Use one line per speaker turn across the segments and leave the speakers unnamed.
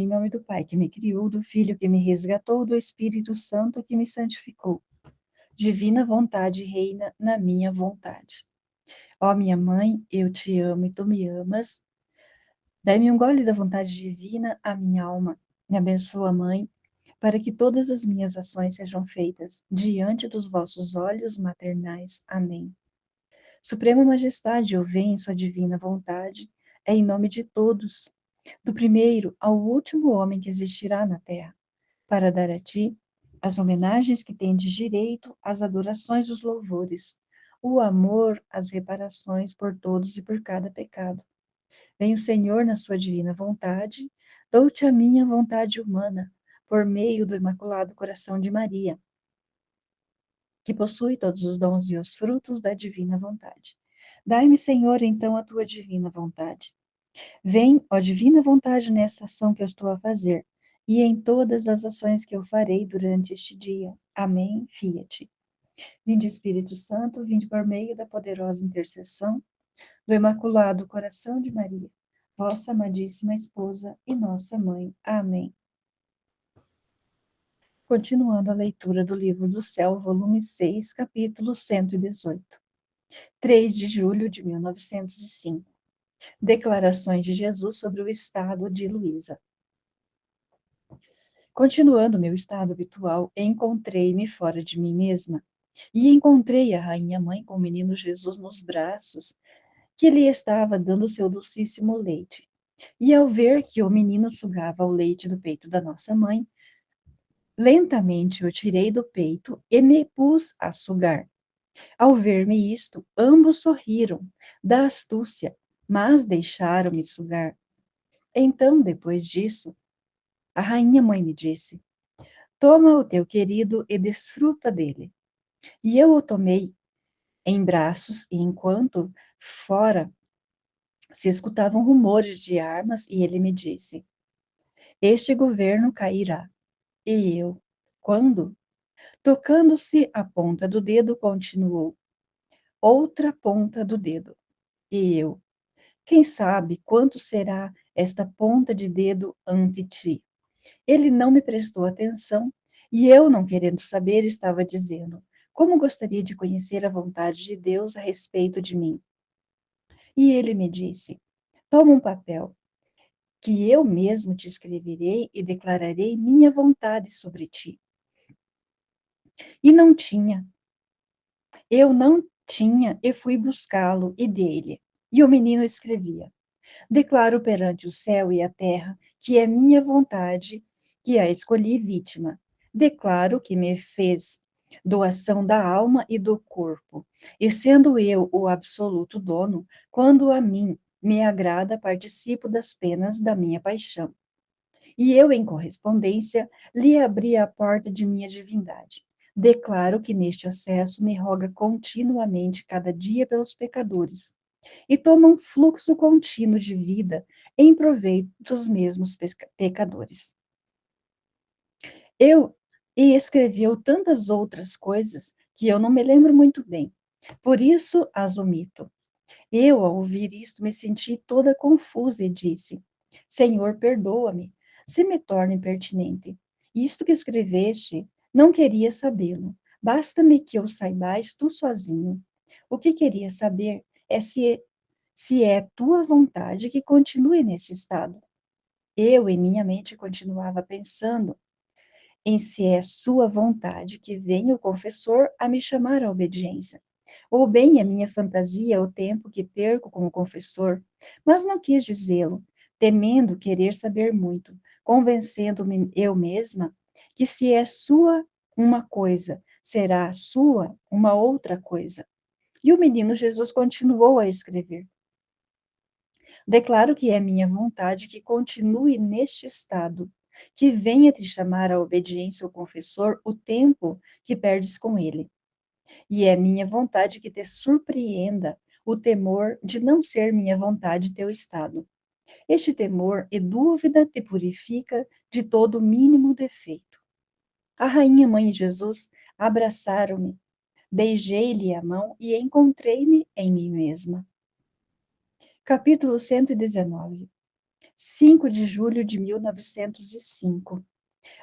Em nome do Pai que me criou, do Filho que me resgatou, do Espírito Santo que me santificou. Divina vontade reina na minha vontade. Ó minha mãe, eu te amo e tu me amas. Dai-me um gole da vontade divina à minha alma. Me abençoa, Mãe, para que todas as minhas ações sejam feitas diante dos vossos olhos maternais. Amém. Suprema Majestade, eu venho em sua divina vontade, é em nome de todos, do primeiro ao último homem que existirá na terra, para dar a ti as homenagens que tendes direito, as adorações, os louvores, o amor, as reparações por todos e por cada pecado. Vem o Senhor na sua divina vontade, dou-te a minha vontade humana, por meio do Imaculado Coração de Maria, que possui todos os dons e os frutos da divina vontade. Dai-me, Senhor, então a tua divina vontade. Vem, ó divina vontade, nessa ação que eu estou a fazer, e em todas as ações que eu farei durante este dia. Amém. Fiat. Vinde, Espírito Santo, vinde por meio da poderosa intercessão do Imaculado Coração de Maria, vossa amadíssima esposa e nossa mãe. Amém. Continuando a leitura do Livro do Céu, volume 6, capítulo 118. 3 de julho de 1905. Declarações de Jesus sobre o estado de Luísa. Continuando meu estado habitual, encontrei-me fora de mim mesma, e encontrei a rainha mãe com o menino Jesus nos braços, que lhe estava dando seu docíssimo leite. E ao ver que o menino sugava o leite do peito da nossa mãe, lentamente o tirei do peito e me pus a sugar. Ao ver-me isto, ambos sorriram da astúcia, mas deixaram-me sugar. Então, depois disso, a rainha mãe me disse: toma o teu querido e desfruta dele. E eu o tomei em braços, e enquanto fora se escutavam rumores de armas, e ele me disse: este governo cairá. E eu, quando? Tocando-se a ponta do dedo, continuou: outra ponta do dedo. E eu, quem sabe quanto será esta ponta de dedo ante ti? Ele não me prestou atenção, e eu, não querendo saber, estava dizendo: como gostaria de conhecer a vontade de Deus a respeito de mim. E ele me disse: toma um papel, que eu mesmo te escreverei e declararei minha vontade sobre ti. E eu não tinha, e fui buscá-lo e dele. E o menino escrevia: declaro perante o céu e a terra que é minha vontade que a escolhi vítima. Declaro que me fez doação da alma e do corpo, e sendo eu o absoluto dono, quando a mim me agrada, participo das penas da minha paixão. E eu, em correspondência, lhe abri a porta de minha divindade. Declaro que neste acesso me roga continuamente cada dia pelos pecadores, e toma um fluxo contínuo de vida em proveito dos mesmos pecadores. E escreveu tantas outras coisas que eu não me lembro muito bem, por isso as omito. Eu, ao ouvir isto, me senti toda confusa e disse: Senhor, perdoa-me, se me torna impertinente. Isto que escreveste, não queria sabê-lo. Basta-me que o saibais tu sozinho. O que queria saber é se é tua vontade que continue nesse estado. Eu, em minha mente, continuava pensando em se é sua vontade que venha o confessor a me chamar à obediência, ou bem a minha fantasia o tempo que perco com o confessor, mas não quis dizê-lo, temendo querer saber muito, convencendo-me eu mesma que se é sua uma coisa, será sua uma outra coisa. E o menino Jesus continuou a escrever: declaro que é minha vontade que continue neste estado, que venha te chamar à obediência ao confessor o tempo que perdes com ele. E é minha vontade que te surpreenda o temor de não ser minha vontade teu estado. Este temor e dúvida te purifica de todo mínimo defeito. A rainha mãe de Jesus abraçaram-me, beijei-lhe a mão e encontrei-me em mim mesma. Capítulo 119. 5 de julho de 1905.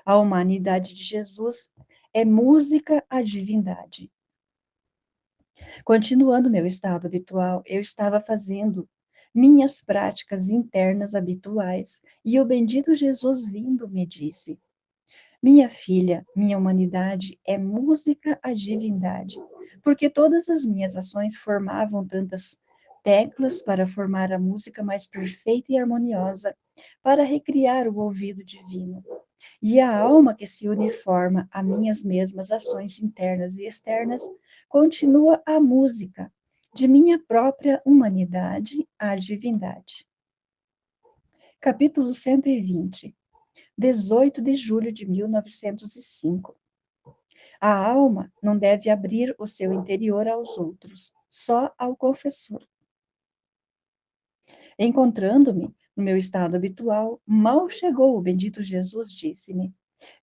A humanidade de Jesus é música à divindade. Continuando meu estado habitual, eu estava fazendo minhas práticas internas habituais e o bendito Jesus vindo me disse: Minha filha, minha humanidade é música à divindade, porque todas as minhas ações formavam tantas teclas para formar a música mais perfeita e harmoniosa, para recriar o ouvido divino. E a alma que se uniforma a minhas mesmas ações internas e externas continua a música de minha própria humanidade à divindade. Capítulo 120, 18 de julho de 1905. A alma não deve abrir o seu interior aos outros, só ao confessor. Encontrando-me no meu estado habitual, mal chegou o bendito Jesus, disse-me: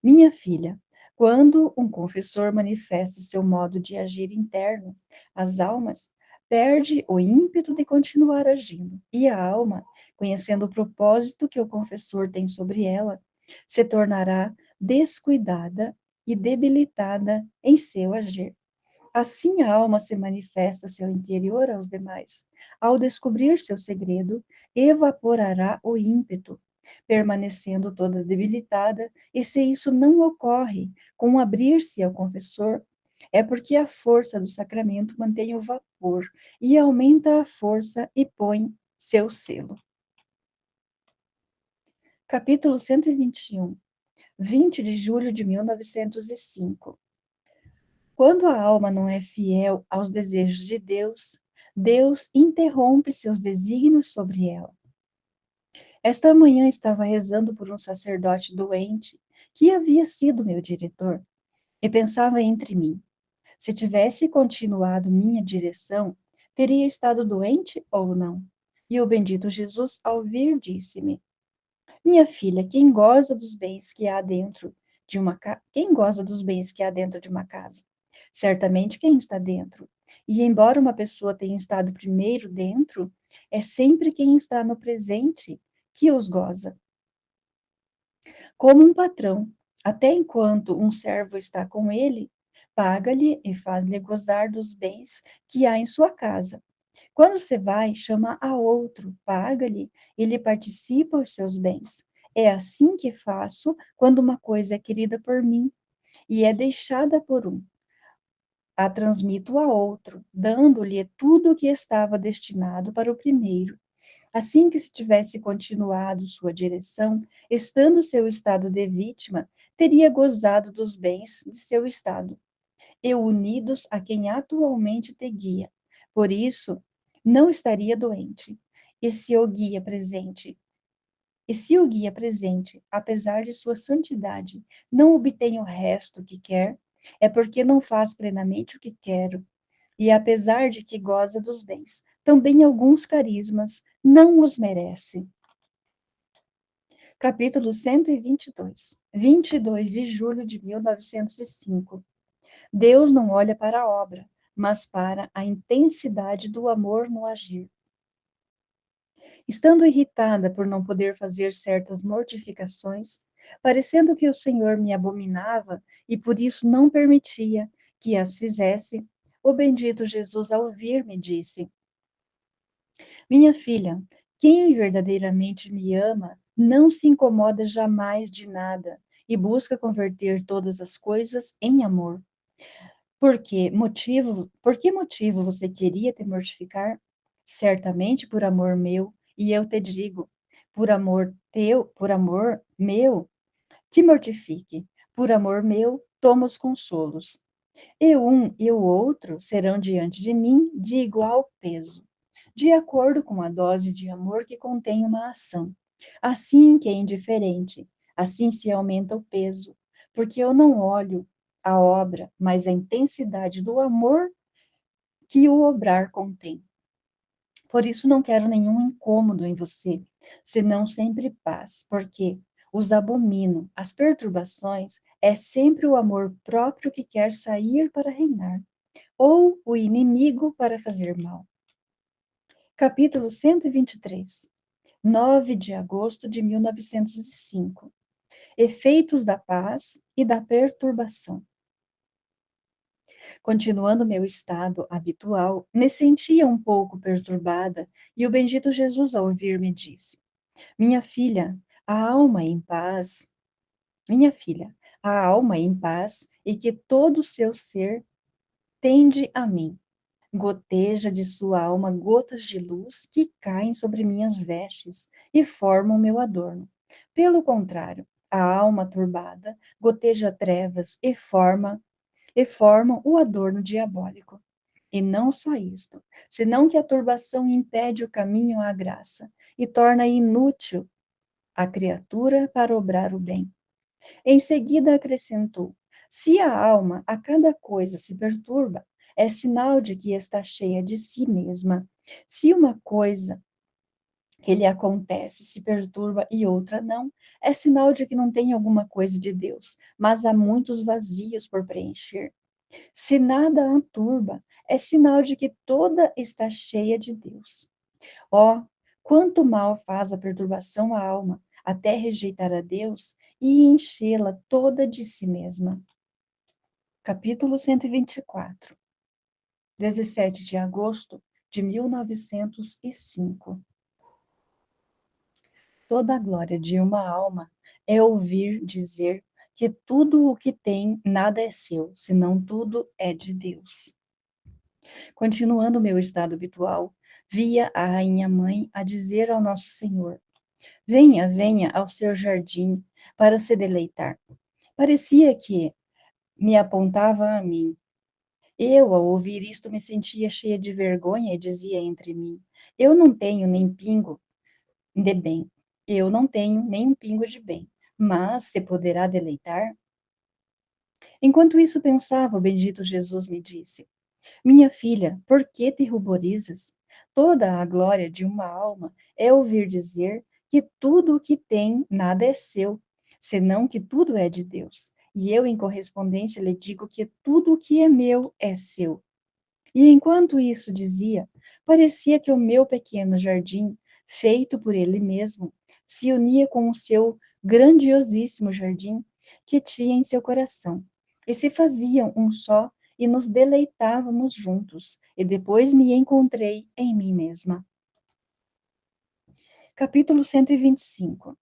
Minha filha, quando um confessor manifesta seu modo de agir interno, as almas perde o ímpeto de continuar agindo, e a alma, conhecendo o propósito que o confessor tem sobre ela, se tornará descuidada e debilitada em seu agir. Assim a alma se manifesta seu interior aos demais. Ao descobrir seu segredo, evaporará o ímpeto, permanecendo toda debilitada, e se isso não ocorre com abrir-se ao confessor, é porque a força do sacramento mantém o vapor e aumenta a força e põe seu selo. Capítulo 121, 20 de julho de 1905. Quando a alma não é fiel aos desejos de Deus, Deus interrompe seus desígnios sobre ela. Esta manhã estava rezando por um sacerdote doente, que havia sido meu diretor, e pensava entre mim: se tivesse continuado minha direção, teria estado doente ou não? E o bendito Jesus, ao vir, disse-me: Minha filha, quem goza dos bens que há dentro de uma quem goza dos bens que há dentro de uma casa? Certamente quem está dentro. E embora uma pessoa tenha estado primeiro dentro, é sempre quem está no presente que os goza. Como um patrão, até enquanto um servo está com ele, paga-lhe e faz-lhe gozar dos bens que há em sua casa. Quando se vai, chama a outro, paga-lhe e lhe participa os seus bens. É assim que faço quando uma coisa é querida por mim e é deixada por um. A transmito a outro, dando-lhe tudo o que estava destinado para o primeiro. Assim que se tivesse continuado sua direção, estando seu estado de vítima, teria gozado dos bens de seu estado, e unidos a quem atualmente te guia. Por isso, não estaria doente. E se o guia presente, apesar de sua santidade, não obtém o resto que quer, é porque não faz plenamente o que quero. E apesar de que goza dos bens, também alguns carismas não os merece. Capítulo 122, 22 de julho de 1905. Deus não olha para a obra, mas para a intensidade do amor no agir. Estando irritada por não poder fazer certas mortificações, parecendo que o Senhor me abominava e por isso não permitia que as fizesse, o bendito Jesus, ao vir, me disse: Minha filha, quem verdadeiramente me ama não se incomoda jamais de nada e busca converter todas as coisas em amor. Por que motivo você queria te mortificar? Certamente por amor meu, e eu te digo, por amor meu, te mortifique. Por amor meu, toma os consolos. E um e o outro serão diante de mim de igual peso, de acordo com a dose de amor que contém uma ação. Assim que é indiferente, assim se aumenta o peso, porque eu não olho a obra, mas a intensidade do amor que o obrar contém. Por isso não quero nenhum incômodo em você, senão sempre paz, porque os abomino. As perturbações é sempre o amor próprio que quer sair para reinar, ou o inimigo para fazer mal. Capítulo 123, 9 de agosto de 1905. Efeitos da paz e da perturbação. Continuando meu estado habitual, me sentia um pouco perturbada e o bendito Jesus, ao ouvir-me, disse: Minha filha, a alma em paz, minha filha, a alma em paz e que todo o seu ser tende a mim. Goteja de sua alma gotas de luz que caem sobre minhas vestes e formam meu adorno. Pelo contrário, a alma turbada goteja trevas e formam o adorno diabólico. E não só isto, senão que a turbação impede o caminho à graça e torna inútil a criatura para obrar o bem. Em seguida acrescentou: se a alma a cada coisa se perturba, é sinal de que está cheia de si mesma. Se uma coisa que lhe acontece se perturba e outra não, é sinal de que não tem alguma coisa de Deus, mas há muitos vazios por preencher. Se nada a turba, é sinal de que toda está cheia de Deus. Ó, quanto mal faz a perturbação à alma, até rejeitar a Deus e enchê-la toda de si mesma. Capítulo 124. 17 de agosto de 1905. Toda a glória de uma alma é ouvir dizer que tudo o que tem nada é seu, senão tudo é de Deus. Continuando meu estado habitual, via a rainha mãe a dizer ao nosso Senhor: Venha, venha ao seu jardim para se deleitar. Parecia que me apontava a mim. Eu, ao ouvir isto, me sentia cheia de vergonha e dizia entre mim: Eu não tenho nem pingo de bem. Eu não tenho nem um pingo de bem. Mas se poderá deleitar? Enquanto isso pensava, o bendito Jesus me disse: Minha filha, por que te ruborizas? Toda a glória de uma alma é ouvir dizer que tudo o que tem nada é seu, senão que tudo é de Deus. E eu, em correspondência, lhe digo que tudo o que é meu é seu. E enquanto isso dizia, parecia que o meu pequeno jardim, feito por ele mesmo, se unia com o seu grandiosíssimo jardim que tinha em seu coração, e se faziam um só, e nos deleitávamos juntos, e depois me encontrei em mim mesma. Capítulo 125.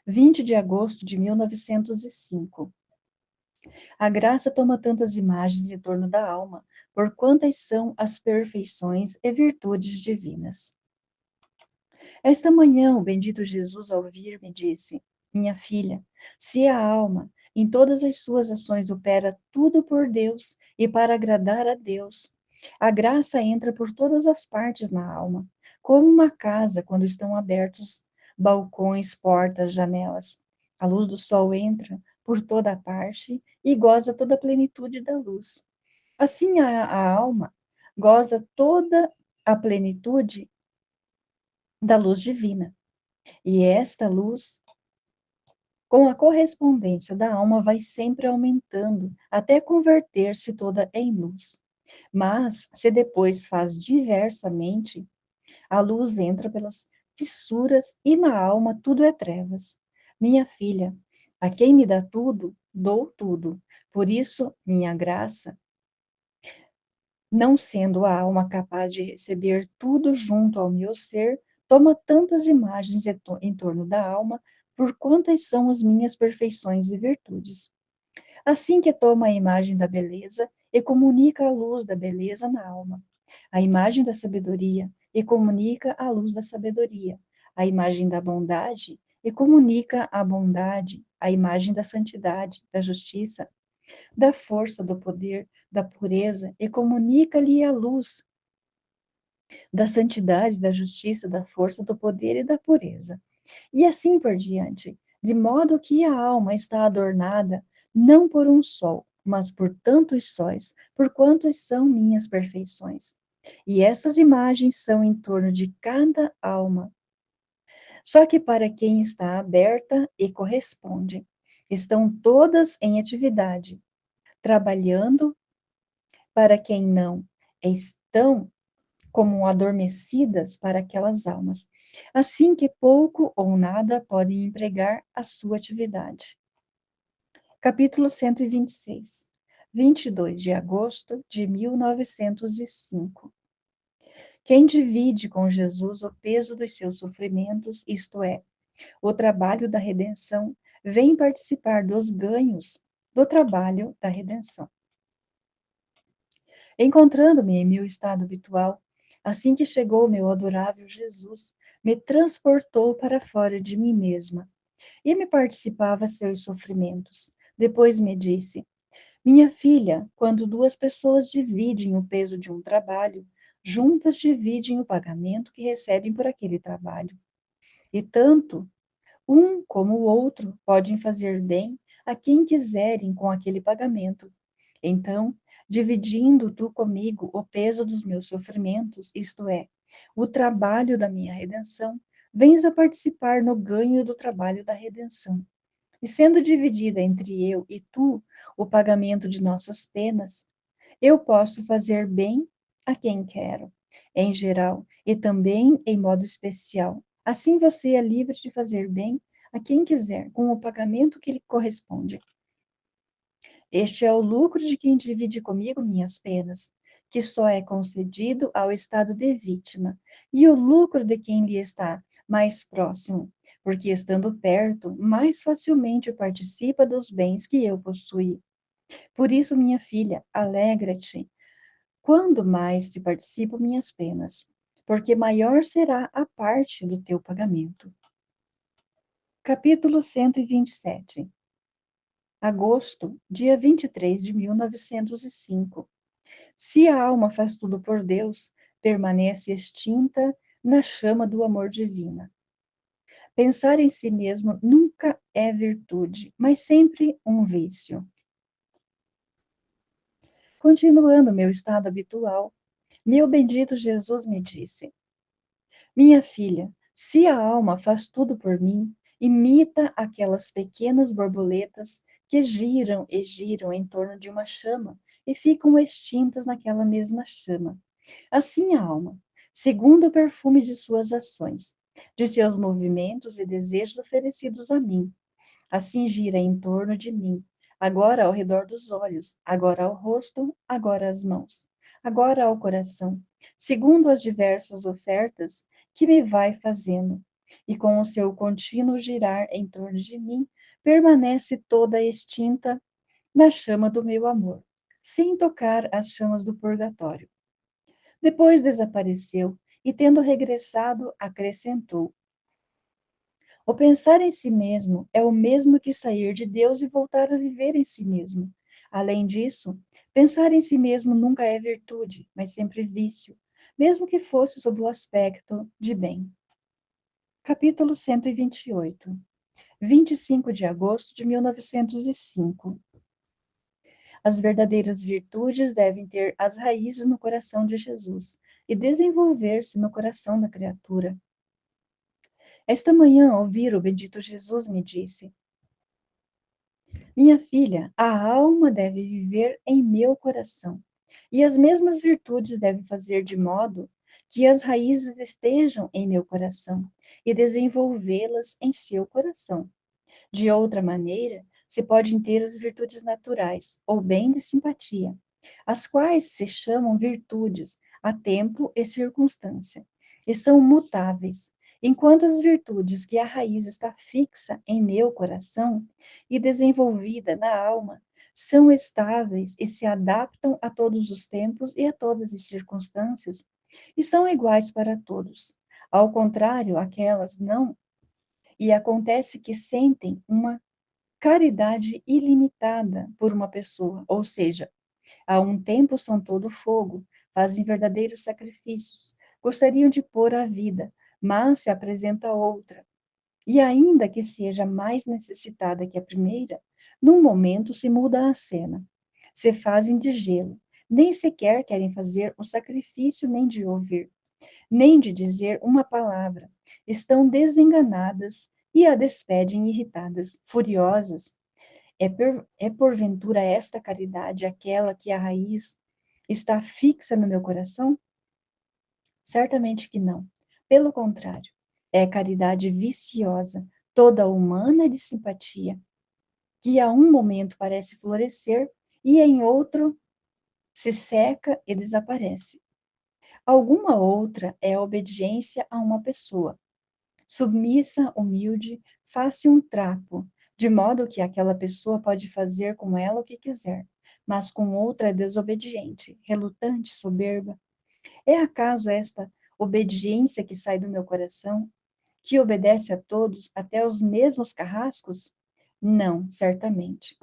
20 de agosto de 1905. A graça toma tantas imagens em torno da alma, por quantas são as perfeições e virtudes divinas. Esta manhã, o bendito Jesus, ao vir-me, disse: Minha filha, se a alma, em todas as suas ações, opera tudo por Deus e para agradar a Deus, a graça entra por todas as partes na alma, como uma casa quando estão abertos balcões, portas, janelas. A luz do sol entra por toda a parte e goza toda a plenitude da luz. Assim, a alma goza toda a plenitude da luz divina. E esta luz, com a correspondência da alma, vai sempre aumentando até converter-se toda em luz. Mas, se depois faz diversamente, a luz entra pelas fissuras e na alma tudo é trevas. Minha filha, a quem me dá tudo, dou tudo. Por isso, minha graça, não sendo a alma capaz de receber tudo junto ao meu ser, toma tantas imagens em torno da alma, por quantas são as minhas perfeições e virtudes. Assim que toma a imagem da beleza e comunica a luz da beleza na alma, a imagem da sabedoria e comunica a luz da sabedoria, a imagem da bondade e comunica a bondade, a imagem da santidade, da justiça, da força, do poder, da pureza, e comunica-lhe a luz da santidade, da justiça, da força, do poder e da pureza. E assim por diante, de modo que a alma está adornada não por um sol, mas por tantos sóis, por quantos são minhas perfeições. E essas imagens são em torno de cada alma. Só que para quem está aberta e corresponde, estão todas em atividade, trabalhando. Para quem não, estão como adormecidas para aquelas almas. assim que pouco ou nada podem empregar a sua atividade. Capítulo 126, 22 de agosto de 1905. Quem divide com Jesus o peso dos seus sofrimentos, isto é, o trabalho da redenção, vem participar dos ganhos do trabalho da redenção. Encontrando-me em meu estado habitual, assim que chegou meu adorável Jesus, me transportou para fora de mim mesma e me participava seus sofrimentos. Depois me disse: minha filha, quando duas pessoas dividem o peso de um trabalho, juntas dividem o pagamento que recebem por aquele trabalho. E tanto um como o outro podem fazer bem a quem quiserem com aquele pagamento. Então, dividindo tu comigo o peso dos meus sofrimentos, isto é, o trabalho da minha redenção, vens a participar no ganho do trabalho da redenção. E sendo dividida entre eu e tu o pagamento de nossas penas, eu posso fazer bem a quem quero, em geral, e também em modo especial. Assim você é livre de fazer bem a quem quiser, com o pagamento que lhe corresponde. Este é o lucro de quem divide comigo minhas penas, que só é concedido ao estado de vítima, e o lucro de quem lhe está mais próximo, porque estando perto, mais facilmente participa dos bens que eu possuí. Por isso, minha filha, alegra-te quando mais te participo minhas penas, porque maior será a parte do teu pagamento. Capítulo 127. Agosto, dia 23 de 1905. Se a alma faz tudo por Deus, permanece extinta na chama do amor divino. Pensar em si mesmo nunca é virtude, mas sempre um vício. Continuando meu estado habitual, meu bendito Jesus me disse: minha filha, se a alma faz tudo por mim, imita aquelas pequenas borboletas que giram e giram em torno de uma chama e ficam extintas naquela mesma chama. Assim a alma, segundo o perfume de suas ações, de seus movimentos e desejos oferecidos a mim, assim gira em torno de mim, agora ao redor dos olhos, agora ao rosto, agora às mãos, agora ao coração, segundo as diversas ofertas que me vai fazendo. E com o seu contínuo girar em torno de mim, permanece toda extinta na chama do meu amor, sem tocar as chamas do purgatório. Depois desapareceu e, tendo regressado, acrescentou: o pensar em si mesmo é o mesmo que sair de Deus e voltar a viver em si mesmo. Além disso, pensar em si mesmo nunca é virtude, mas sempre vício, mesmo que fosse sob o aspecto de bem. Capítulo 128. 25 de agosto de 1905. As verdadeiras virtudes devem ter as raízes no coração de Jesus e desenvolver-se no coração da criatura. Esta manhã, ouvir o bendito Jesus me disse: minha filha, a alma deve viver em meu coração, e as mesmas virtudes devem fazer de modo que as raízes estejam em meu coração e desenvolvê-las em seu coração. De outra maneira, se podem ter as virtudes naturais, ou bem de simpatia, as quais se chamam virtudes a tempo e circunstância, e são mutáveis, enquanto as virtudes que a raiz está fixa em meu coração e desenvolvida na alma são estáveis e se adaptam a todos os tempos e a todas as circunstâncias, e são iguais para todos. Ao contrário, aquelas não, e acontece que sentem uma caridade ilimitada por uma pessoa, ou seja, a um tempo são todo fogo, fazem verdadeiros sacrifícios, gostariam de pôr a vida, mas se apresenta outra, e ainda que seja mais necessitada que a primeira, num momento se muda a cena, se fazem de gelo, nem sequer querem fazer o sacrifício nem de ouvir, nem de dizer uma palavra, estão desenganadas e a despedem irritadas, furiosas. É porventura esta caridade aquela que a raiz está fixa no meu coração? Certamente que não. Pelo contrário, É caridade viciosa, toda humana e de simpatia, que a um momento parece florescer e em outro se seca e desaparece. Alguma outra é a obediência a uma pessoa, submissa, humilde, faz-se um trapo, de modo que aquela pessoa pode fazer com ela o que quiser, mas com outra é desobediente, relutante, soberba. É acaso esta obediência que sai do meu coração, que obedece a todos, até os mesmos carrascos? Não, certamente.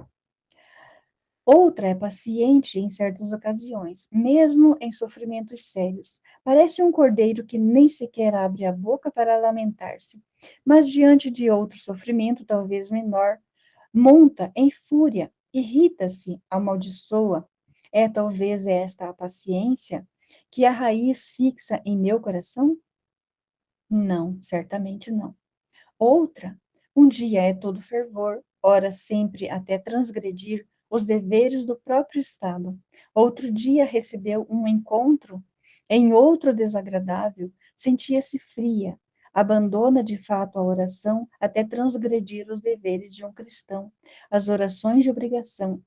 Outra é paciente em certas ocasiões, mesmo em sofrimentos sérios. Parece um cordeiro que nem sequer abre a boca para lamentar-se, mas diante de outro sofrimento, talvez menor, monta em fúria, irrita-se, amaldiçoa. É talvez esta a paciência que a raiz fixa em meu coração? Não, certamente não. Outra, um dia é todo fervor, ora sempre até transgredir os deveres do próprio Estado. Outro dia recebeu um encontro em outro desagradável, sentia-se fria, abandona de fato a oração até transgredir os deveres de um cristão, as orações de obrigação.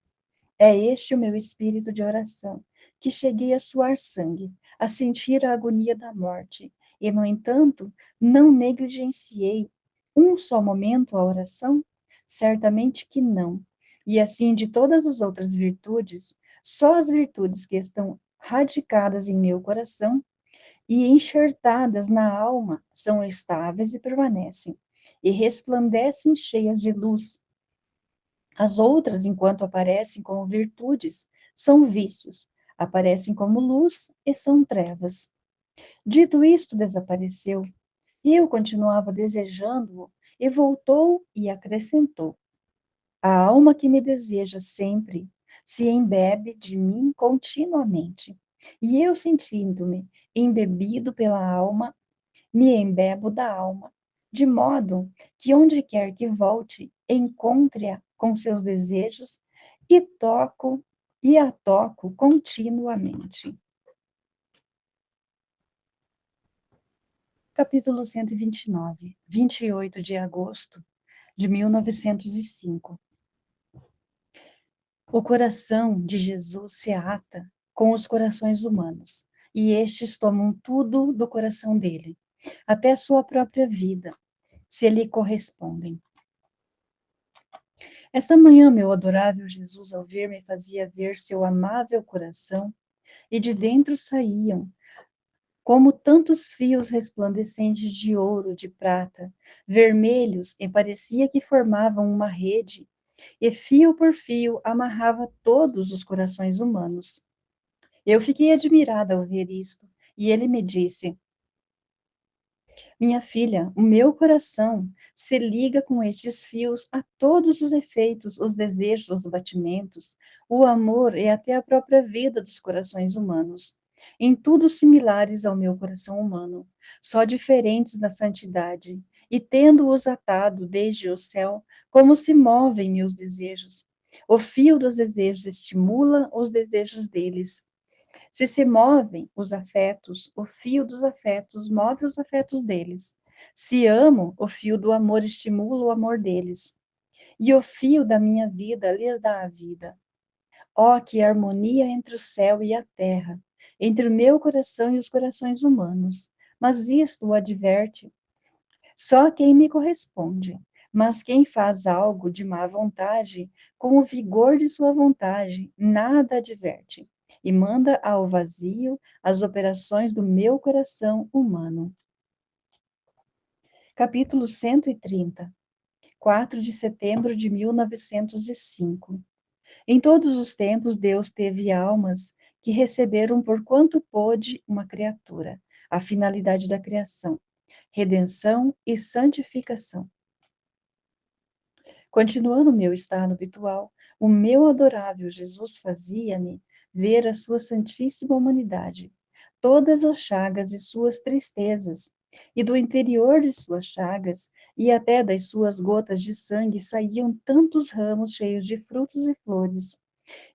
É este o meu espírito de oração, que cheguei a suar sangue, a sentir a agonia da morte, e, no entanto, não negligenciei um só momento a oração? Certamente que não. E assim, de todas as outras virtudes, só as virtudes que estão radicadas em meu coração e enxertadas na alma são estáveis e permanecem, e resplandecem cheias de luz. As outras, enquanto aparecem como virtudes, são vícios, aparecem como luz e são trevas. Dito isto, desapareceu, e eu continuava desejando-o, e voltou e acrescentou: a alma que me deseja sempre se embebe de mim continuamente, e eu, sentindo-me embebido pela alma, me embebo da alma, de modo que onde quer que volte, encontre-a com seus desejos e toco e a toco continuamente. Capítulo 129, 28 de agosto de 1905. O coração de Jesus se ata com os corações humanos, e estes tomam tudo do coração dele, até sua própria vida, se lhe correspondem. Esta manhã, meu adorável Jesus, ao ver-me, fazia ver seu amável coração, e de dentro saíam, como tantos fios resplandecentes de ouro, de prata, vermelhos, e parecia que formavam uma rede, e fio por fio amarrava todos os corações humanos. Eu fiquei admirada ao ver isto, e ele me disse: minha filha, o meu coração se liga com estes fios a todos os efeitos, os desejos, os batimentos, o amor e até a própria vida dos corações humanos, em tudo similares ao meu coração humano, só diferentes na santidade, e tendo-os atado desde o céu, como se movem meus desejos. O fio dos desejos estimula os desejos deles, se movem os afetos, o fio dos afetos move os afetos deles. Se amo, o fio do amor estimula o amor deles. E o fio da minha vida lhes dá a vida. Ó, que harmonia entre o céu e a terra, entre o meu coração e os corações humanos. Mas isto o adverte só quem me corresponde. Mas quem faz algo de má vontade, com o vigor de sua vontade, nada adverte, e manda ao vazio as operações do meu coração humano. Capítulo 130, 4 de setembro de 1905. Em todos os tempos, Deus teve almas que receberam por quanto pôde uma criatura, a finalidade da criação, redenção e santificação. Continuando meu estado habitual, o meu adorável Jesus fazia-me ver a sua santíssima humanidade, todas as chagas e suas tristezas, e do interior de suas chagas e até das suas gotas de sangue saíam tantos ramos cheios de frutos e flores,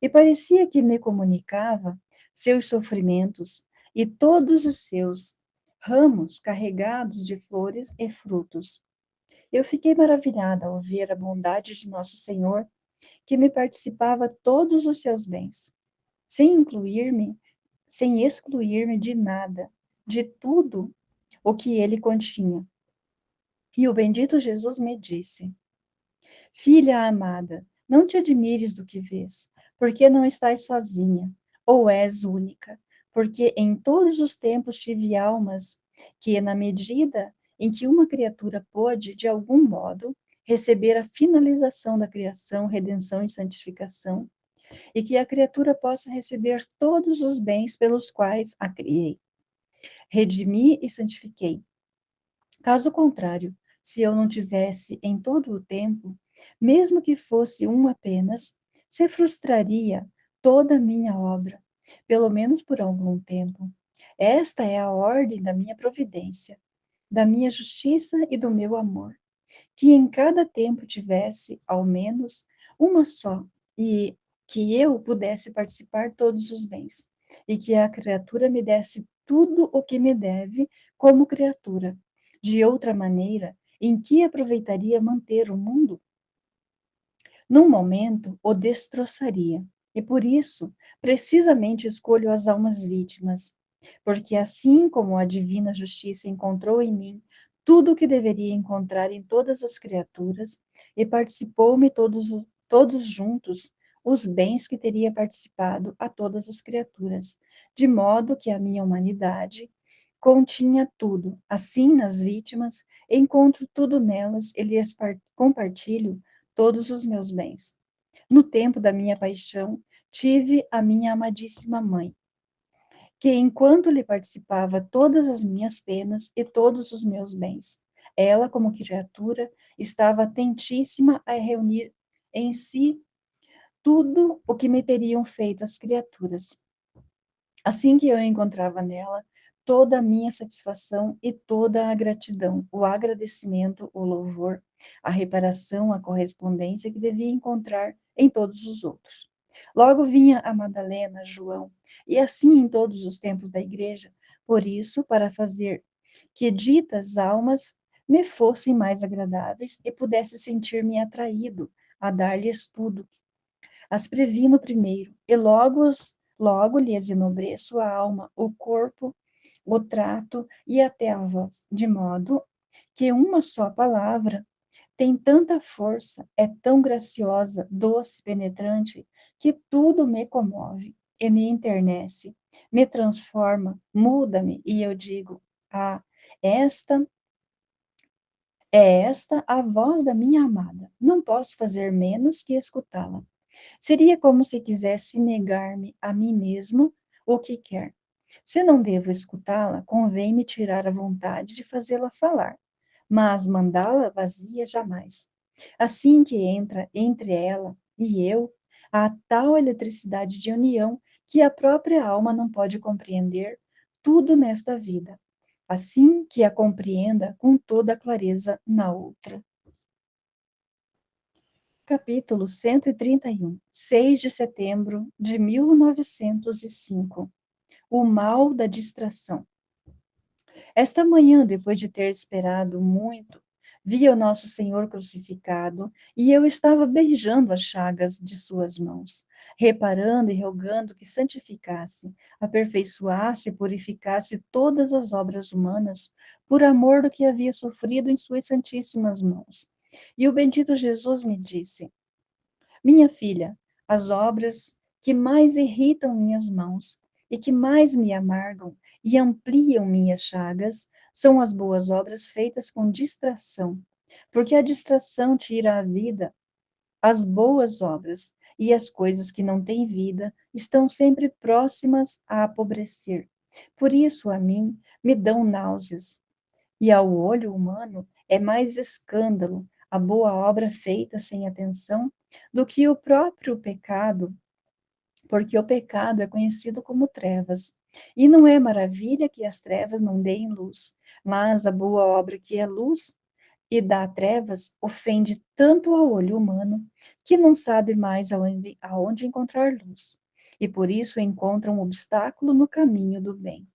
e parecia que me comunicava seus sofrimentos e todos os seus ramos carregados de flores e frutos. Eu fiquei maravilhada ao ver a bondade de nosso Senhor, que me participava todos os seus bens, sem incluir-me, sem excluir-me de nada, de tudo o que ele continha. E o bendito Jesus me disse: Filha amada, não te admires do que vês, porque não estás sozinha, ou és única, porque em todos os tempos tive almas que, na medida em que uma criatura pôde, de algum modo, receber a finalização da criação, redenção e santificação, e que a criatura possa receber todos os bens pelos quais a criei, redimi e santifiquei. Caso contrário, se eu não tivesse em todo o tempo, mesmo que fosse um apenas, se frustraria toda a minha obra, pelo menos por algum tempo. Esta é a ordem da minha providência, da minha justiça e do meu amor, que em cada tempo tivesse, ao menos, uma só, e que eu pudesse participar todos os bens, e que a criatura me desse tudo o que me deve como criatura. De outra maneira, em que aproveitaria manter o mundo? Num momento, o destroçaria. E por isso, precisamente escolho as almas vítimas, porque assim como a divina justiça encontrou em mim tudo o que deveria encontrar em todas as criaturas, e participou-me todos juntos os bens que teria participado a todas as criaturas, de modo que a minha humanidade continha tudo. Assim, nas vítimas, encontro tudo nelas e lhes compartilho todos os meus bens. No tempo da minha paixão, tive a minha amadíssima mãe, que enquanto lhe participava todas as minhas penas e todos os meus bens, ela, como criatura, estava atentíssima a reunir em si tudo o que me teriam feito as criaturas. Assim que eu encontrava nela toda a minha satisfação e toda a gratidão, o agradecimento, o louvor, a reparação, a correspondência que devia encontrar em todos os outros. Logo vinha a Madalena, João, e assim em todos os tempos da igreja, por isso, para fazer que ditas almas me fossem mais agradáveis e pudesse sentir-me atraído a dar-lhes tudo, as previno primeiro, e logo lhes enobreço a alma, o corpo, o trato e até a voz, de modo que uma só palavra tem tanta força, é tão graciosa, doce, penetrante, que tudo me comove e me enternece, me transforma, muda-me, e eu digo, ah, esta esta a voz da minha amada, não posso fazer menos que escutá-la. Seria como se quisesse negar-me a mim mesmo o que quer. Se não devo escutá-la, convém-me tirar a vontade de fazê-la falar, mas mandá-la vazia jamais. Assim que entra entre ela e eu, há tal eletricidade de união que a própria alma não pode compreender tudo nesta vida, assim que a compreenda com toda a clareza na outra. Capítulo 131, 6 de setembro de 1905. O mal da distração. Esta manhã, depois de ter esperado muito, vi o nosso Senhor crucificado e eu estava beijando as chagas de suas mãos, reparando e rogando que santificasse, aperfeiçoasse e purificasse todas as obras humanas por amor do que havia sofrido em suas santíssimas mãos. E o bendito Jesus me disse: Minha filha, as obras que mais irritam minhas mãos e que mais me amargam e ampliam minhas chagas são as boas obras feitas com distração, porque a distração tira a vida. As boas obras e as coisas que não têm vida estão sempre próximas a apodrecer. Por isso, a mim, me dão náuseas. E ao olho humano é mais escândalo a boa obra feita sem atenção do que o próprio pecado, porque o pecado é conhecido como trevas. E não é maravilha que as trevas não deem luz, mas a boa obra que é luz e dá trevas ofende tanto ao olho humano que não sabe mais aonde encontrar luz, e por isso encontra um obstáculo no caminho do bem.